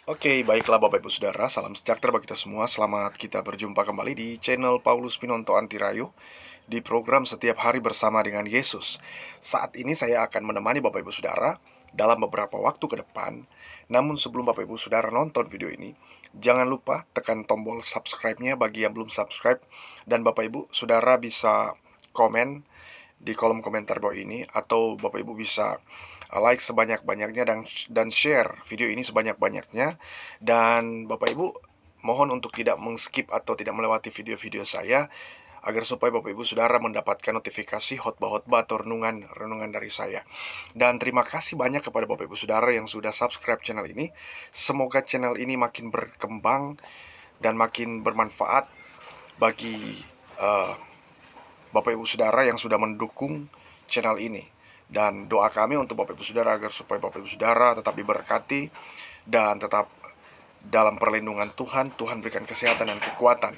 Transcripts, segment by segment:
Oke, baiklah Bapak Ibu Saudara, salam sejahtera bagi kita semua. Selamat kita berjumpa kembali di channel Paulus Pinonto Antirayo di program Setiap Hari Bersama dengan Yesus. Saat ini saya akan menemani Bapak Ibu Saudara dalam beberapa waktu ke depan. Namun sebelum Bapak Ibu Saudara nonton video ini, jangan lupa tekan tombol subscribe-nya bagi yang belum subscribe. Dan Bapak Ibu Saudara bisa komen di kolom komentar bawah ini, atau Bapak Ibu bisa like sebanyak-banyaknya dan share video ini sebanyak-banyaknya. Dan Bapak Ibu mohon untuk tidak mengskip atau tidak melewati video-video saya, agar supaya Bapak Ibu Saudara mendapatkan notifikasi khotbah-khotbah atau renungan dari saya. Dan terima kasih banyak kepada Bapak Ibu Saudara yang sudah subscribe channel ini. Semoga channel ini makin berkembang dan makin bermanfaat bagi Bapak Ibu Saudara yang sudah mendukung channel ini. Dan doa kami untuk Bapak Ibu Saudara agar supaya Bapak Ibu Saudara tetap diberkati dan tetap dalam perlindungan Tuhan. Tuhan berikan kesehatan dan kekuatan.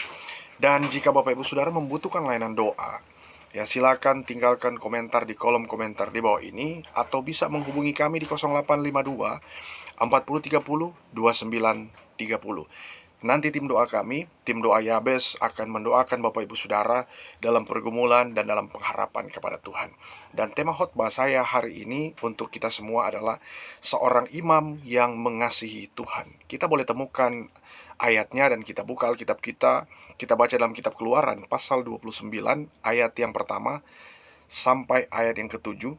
Dan jika Bapak Ibu Saudara membutuhkan layanan doa, ya silakan tinggalkan komentar di kolom komentar di bawah ini, atau bisa menghubungi kami di 0852 4030 2930. Nanti tim doa kami, tim doa Yabes, akan mendoakan Bapak Ibu Saudara dalam pergumulan dan dalam pengharapan kepada Tuhan. Dan tema khotbah saya hari ini untuk kita semua adalah seorang imam yang mengasihi Tuhan. Kita boleh temukan ayatnya dan kita buka Alkitab kita baca dalam kitab Keluaran pasal 29 ayat yang pertama sampai ayat yang ketujuh.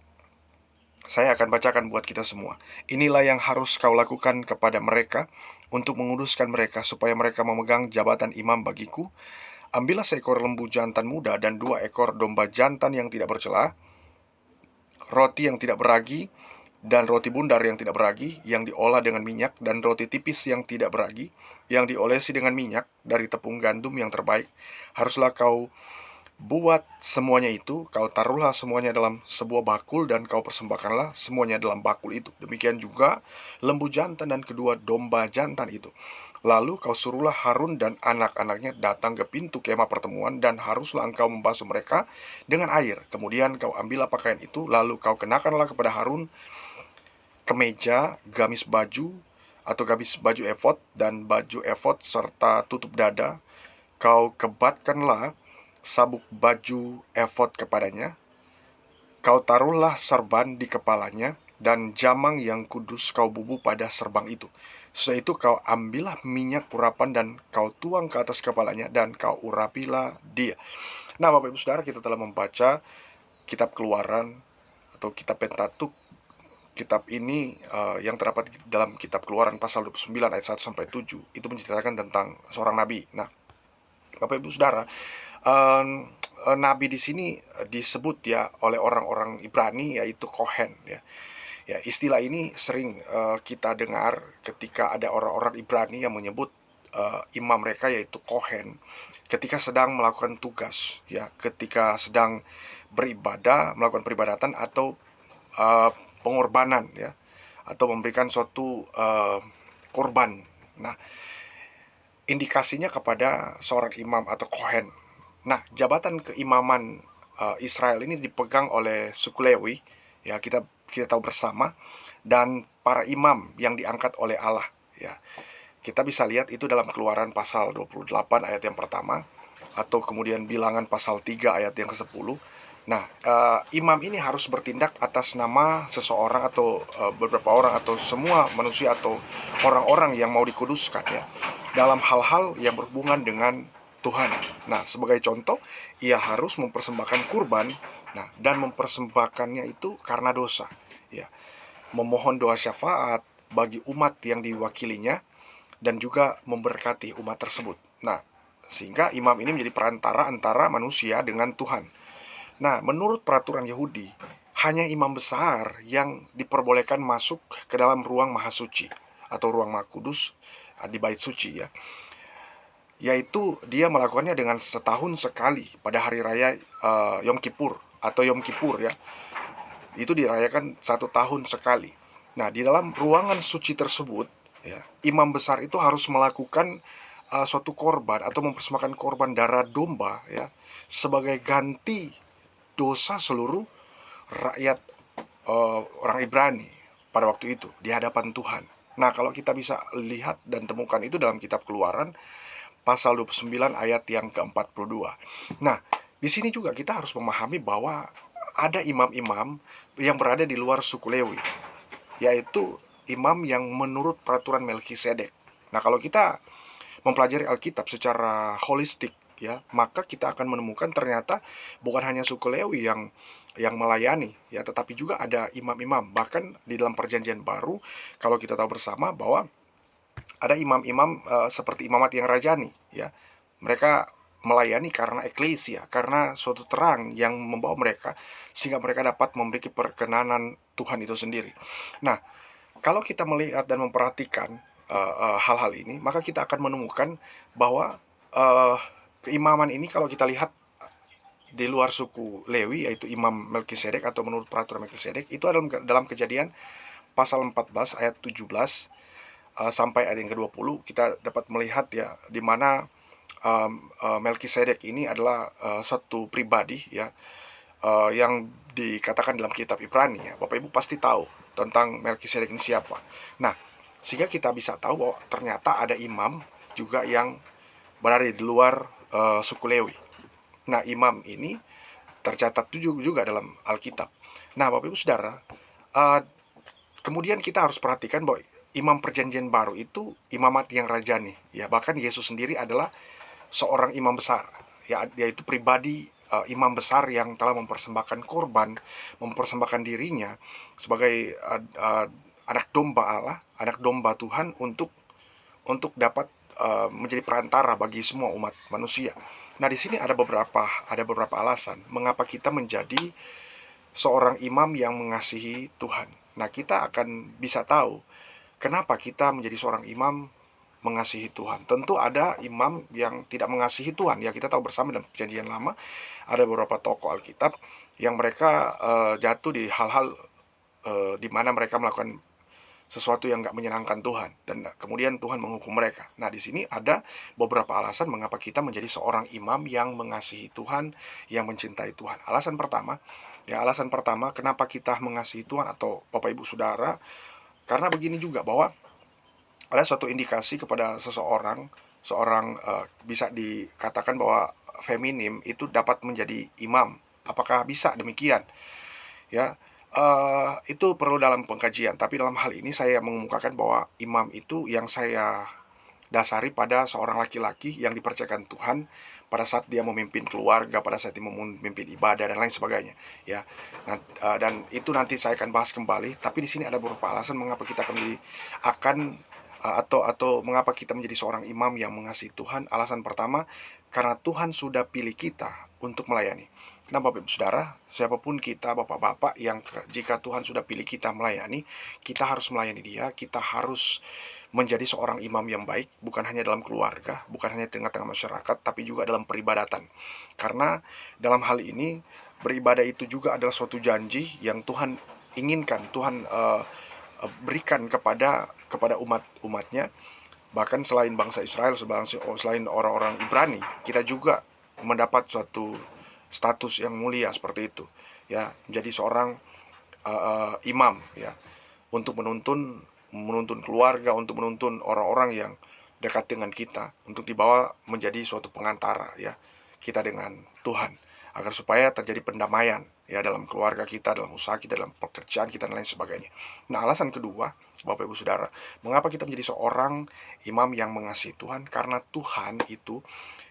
Saya akan bacakan buat kita semua. Inilah yang harus kau lakukan kepada mereka untuk menguduskan mereka supaya mereka memegang jabatan imam bagiku. Ambillah seekor lembu jantan muda dan 2 ekor domba jantan yang tidak bercela, roti yang tidak beragi, dan roti bundar yang tidak beragi, yang diolah dengan minyak, dan roti tipis yang tidak beragi, yang diolesi dengan minyak dari tepung gandum yang terbaik. Haruslah kau buat semuanya itu, kau taruhlah semuanya dalam sebuah bakul, dan kau persembahkanlah semuanya dalam bakul itu. Demikian juga lembu jantan dan kedua domba jantan itu. Lalu kau suruhlah Harun dan anak-anaknya datang ke pintu kemah pertemuan, dan haruslah engkau membasuh mereka dengan air. Kemudian kau ambillah pakaian itu, lalu kau kenakanlah kepada Harun kemeja, gamis baju atau gamis baju efod dan baju efod serta tutup dada. Kau kebatkanlah sabuk baju efod kepadanya. Kau taruhlah serban di kepalanya, dan jamang yang kudus kau bubuh pada serbang itu. Setelah itu kau ambillah minyak urapan dan kau tuang ke atas kepalanya, dan kau urapilah dia. Nah, Bapak Ibu Saudara, kita telah membaca kitab Keluaran atau kitab Pentatuk. Kitab ini yang terdapat dalam kitab Keluaran pasal 29 ayat 1 sampai 7 itu menceritakan tentang seorang nabi. Nah, Bapak Ibu Saudara, nabi di sini disebut ya oleh orang-orang Ibrani, yaitu Kohen ya. Ya, istilah ini sering kita dengar ketika ada orang-orang Ibrani yang menyebut imam mereka yaitu Kohen ketika sedang melakukan tugas ya, ketika sedang beribadah, melakukan peribadatan atau uh, pengorbanan ya, atau memberikan suatu korban. Nah, indikasinya kepada seorang imam atau kohen. Nah, jabatan keimaman Israel ini dipegang oleh suku Lewi, ya kita kita tahu bersama, dan para imam yang diangkat oleh Allah, ya. Kita bisa lihat itu dalam Keluaran pasal 28 ayat yang pertama, atau kemudian Bilangan pasal 3 ayat yang ke-10. Nah, imam ini harus bertindak atas nama seseorang atau beberapa orang atau semua manusia atau orang-orang yang mau dikuduskan ya, dalam hal-hal yang berhubungan dengan Tuhan. Nah, sebagai contoh, ia harus mempersembahkan kurban, nah, dan mempersembahkannya itu karena dosa, ya, memohon doa syafaat bagi umat yang diwakilinya, dan juga memberkati umat tersebut. Nah, sehingga imam ini menjadi perantara antara manusia dengan Tuhan. Nah, menurut peraturan Yahudi, hanya imam besar yang diperbolehkan masuk ke dalam ruang maha suci atau ruang maha kudus di bait suci ya. Yaitu dia melakukannya dengan setahun sekali pada hari raya Yom Kippur atau Yom Kippur ya. Itu dirayakan 1 tahun sekali. Nah, di dalam ruangan suci tersebut ya, imam besar itu harus melakukan suatu korban atau mempersembahkan korban darah domba ya, sebagai ganti dosa seluruh rakyat orang Ibrani pada waktu itu di hadapan Tuhan. Nah, kalau kita bisa lihat dan temukan itu dalam kitab Keluaran pasal 29 ayat yang ke-42. Nah, di sini juga kita harus memahami bahwa ada imam-imam yang berada di luar suku Lewi, yaitu imam yang menurut peraturan Melkisedek. Nah, kalau kita mempelajari Alkitab secara holistik, ya, maka kita akan menemukan ternyata bukan hanya suku Lewi yang melayani, ya, tetapi juga ada imam-imam. Bahkan di dalam Perjanjian Baru, kalau kita tahu bersama bahwa ada imam-imam seperti imamat yang rajani, ya, mereka melayani karena eklesia, karena suatu terang yang membawa mereka sehingga mereka dapat memiliki perkenanan Tuhan itu sendiri. Nah, kalau kita melihat dan memperhatikan hal-hal ini, maka kita akan menemukan bahwa uh, keimaman ini kalau kita lihat di luar suku Lewi, yaitu Imam Melkisedek atau menurut peraturan Melkisedek, itu dalam Kejadian pasal 14 ayat 17 sampai ayat yang ke-20 kita dapat melihat, ya, di mana Melkisedek ini adalah satu pribadi, ya, yang dikatakan dalam kitab Ibrani, ya. Bapak Ibu pasti tahu tentang Melkisedek ini siapa. Nah, sehingga kita bisa tahu bahwa ternyata ada imam juga yang berada di luar suku Lewi. Nah, imam ini tercatat juga dalam Alkitab. Nah, Bapak Ibu Saudara, uh, kemudian kita harus perhatikan bahwa imam perjanjian baru itu imamat yang rajani, ya. Bahkan Yesus sendiri adalah seorang imam besar, ya, dia itu pribadi imam besar yang telah mempersembahkan korban, mempersembahkan dirinya sebagai anak domba Allah, anak domba Tuhan untuk dapat menjadi perantara bagi semua umat manusia. Nah, di sini ada beberapa alasan mengapa kita menjadi seorang imam yang mengasihi Tuhan. Nah, kita akan bisa tahu kenapa kita menjadi seorang imam mengasihi Tuhan. Tentu ada imam yang tidak mengasihi Tuhan. Ya, kita tahu bersama dalam Perjanjian Lama ada beberapa tokoh Alkitab yang mereka jatuh di hal-hal di mana mereka melakukan sesuatu yang nggak menyenangkan Tuhan, dan kemudian Tuhan menghukum mereka. Nah, di sini ada beberapa alasan mengapa kita menjadi seorang imam yang mengasihi Tuhan, yang mencintai Tuhan. Alasan pertama kenapa kita mengasihi Tuhan atau Bapak Ibu Saudara, karena begini juga bahwa ada suatu indikasi kepada seorang bisa dikatakan bahwa feminim itu dapat menjadi imam. Apakah bisa demikian? Ya, itu perlu dalam pengkajian. Tapi dalam hal ini saya mengemukakan bahwa imam itu yang saya dasari pada seorang laki-laki yang dipercayakan Tuhan pada saat dia memimpin keluarga, pada saat dia memimpin ibadah dan lain sebagainya, ya. Dan itu nanti saya akan bahas kembali. Tapi di sini ada beberapa alasan mengapa kita atau mengapa kita menjadi seorang imam yang mengasihi Tuhan. Alasan pertama, karena Tuhan sudah pilih kita untuk melayani. Nah, Bapak Ibu Saudara, siapapun kita, bapak-bapak, yang jika Tuhan sudah pilih kita melayani, kita harus melayani Dia. Kita harus menjadi seorang imam yang baik, bukan hanya dalam keluarga, bukan hanya tengah-tengah masyarakat, tapi juga dalam peribadatan. Karena dalam hal ini, beribadah itu juga adalah suatu janji yang Tuhan inginkan, Tuhan berikan kepada umatnya. Bahkan selain bangsa Israel, selain orang-orang Ibrani, kita juga mendapat suatu status yang mulia seperti itu, ya, menjadi seorang imam, ya, untuk menuntun keluarga, untuk menuntun orang-orang yang dekat dengan kita, untuk dibawa menjadi suatu pengantara, ya, kita dengan Tuhan, agar supaya terjadi pendamaian, ya, dalam keluarga kita, dalam usaha kita, dalam pekerjaan kita, dan lain sebagainya. Nah, alasan kedua, Bapak Ibu Saudara, mengapa kita menjadi seorang imam yang mengasihi Tuhan? Karena Tuhan itu,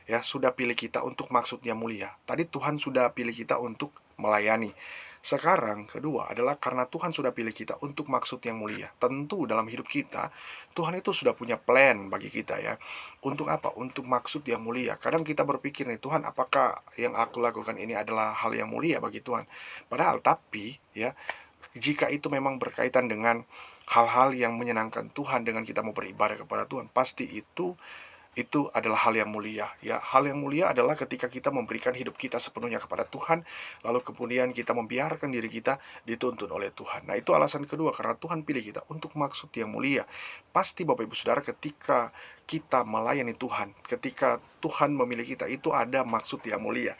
ya, sudah pilih kita untuk maksudnya mulia. Tadi Tuhan sudah pilih kita untuk melayani. Sekarang kedua adalah karena Tuhan sudah pilih kita untuk maksud yang mulia. Tentu dalam hidup kita, Tuhan itu sudah punya plan bagi kita, ya. Untuk apa? Untuk maksud yang mulia. Kadang kita berpikir nih, Tuhan, apakah yang aku lakukan ini adalah hal yang mulia bagi Tuhan? Padahal, tapi, ya, jika itu memang berkaitan dengan hal-hal yang menyenangkan Tuhan, dengan kita mau beribadah kepada Tuhan, pasti itu adalah hal yang mulia, ya. Hal yang mulia adalah ketika kita memberikan hidup kita sepenuhnya kepada Tuhan, lalu kemudian kita membiarkan diri kita dituntun oleh Tuhan. Nah, itu alasan kedua, karena Tuhan pilih kita untuk maksud yang mulia. Pasti Bapak Ibu Saudara, ketika kita melayani Tuhan, ketika Tuhan memilih kita, itu ada maksud yang mulia,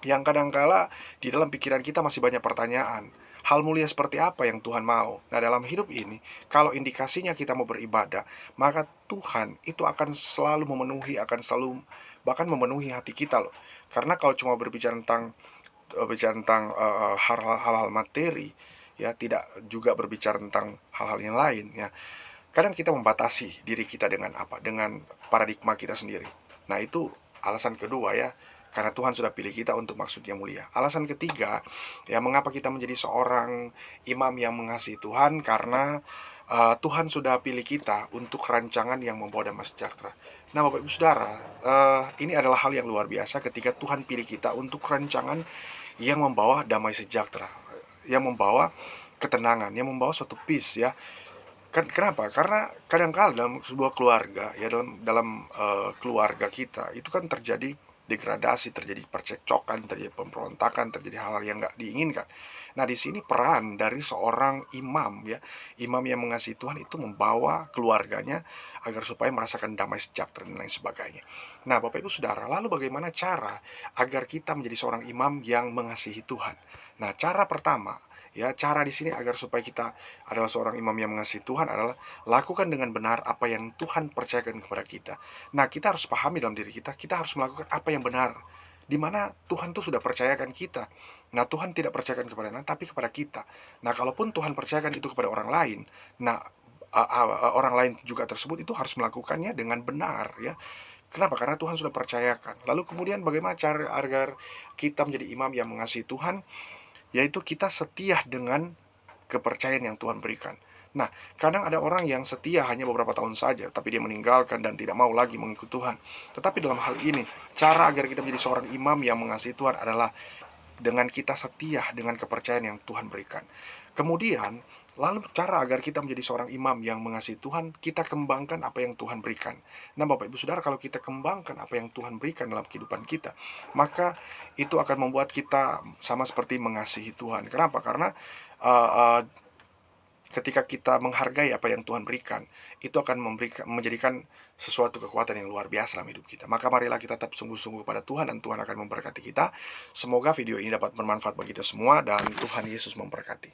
yang kadangkala di dalam pikiran kita masih banyak pertanyaan. hal mulia seperti apa yang Tuhan mau. Nah, dalam hidup ini, kalau indikasinya kita mau beribadah, maka Tuhan itu akan selalu memenuhi, akan selalu bahkan memenuhi hati kita loh. Karena kalau cuma berbicara tentang hal-hal materi, ya, tidak juga berbicara tentang hal-hal yang lain, ya. Kadang kita membatasi diri kita dengan apa? Dengan paradigma kita sendiri. Nah, itu alasan kedua, ya. Karena Tuhan sudah pilih kita untuk maksud yang mulia. Alasan ketiga, ya, mengapa kita menjadi seorang imam yang mengasihi Tuhan? Karena Tuhan sudah pilih kita untuk rancangan yang membawa damai sejahtera. Nah, Bapak Ibu Saudara, ini adalah hal yang luar biasa ketika Tuhan pilih kita untuk rancangan yang membawa damai sejahtera, yang membawa ketenangan, yang membawa suatu peace, ya. Kenapa? Karena kadang-kala dalam sebuah keluarga, ya, dalam keluarga kita itu kan terjadi degradasi, terjadi percekcokan, terjadi pemberontakan, terjadi hal-hal yang nggak diinginkan. Nah, di sini peran dari seorang imam, ya, imam yang mengasihi Tuhan itu membawa keluarganya agar supaya merasakan damai sejahtera dan lain sebagainya. Nah, Bapak Ibu Saudara, lalu bagaimana cara agar kita menjadi seorang imam yang mengasihi Tuhan? Nah, cara pertama, ya, cara di sini agar supaya kita adalah seorang imam yang mengasihi Tuhan adalah lakukan dengan benar apa yang Tuhan percayakan kepada kita. Nah, kita harus pahami dalam diri kita, kita harus melakukan apa yang benar. Di mana Tuhan tuh sudah percayakan kita. Nah, Tuhan tidak percayakan kepada kita, tapi kepada kita. Nah, kalaupun Tuhan percayakan itu kepada orang lain, nah, orang lain juga tersebut itu harus melakukannya dengan benar, ya. Kenapa? Karena Tuhan sudah percayakan. Lalu kemudian bagaimana cara agar kita menjadi imam yang mengasihi Tuhan? Yaitu kita setia dengan kepercayaan yang Tuhan berikan. Nah, kadang ada orang yang setia hanya beberapa tahun saja, tapi dia meninggalkan dan tidak mau lagi mengikut Tuhan. Tetapi dalam hal ini, cara agar kita menjadi seorang imam yang mengasihi Tuhan adalah dengan kita setia dengan kepercayaan yang Tuhan berikan. Kemudian, lalu cara agar kita menjadi seorang imam yang mengasihi Tuhan, kita kembangkan apa yang Tuhan berikan. Nah, Bapak Ibu Saudara, kalau kita kembangkan apa yang Tuhan berikan dalam kehidupan kita, maka itu akan membuat kita sama seperti mengasihi Tuhan. Kenapa? Karena uh, uh, ketika kita menghargai apa yang Tuhan berikan, itu akan menjadikan sesuatu kekuatan yang luar biasa dalam hidup kita. Maka marilah kita tetap sungguh-sungguh pada Tuhan, dan Tuhan akan memberkati kita. Semoga video ini dapat bermanfaat bagi kita semua, dan Tuhan Yesus memberkati.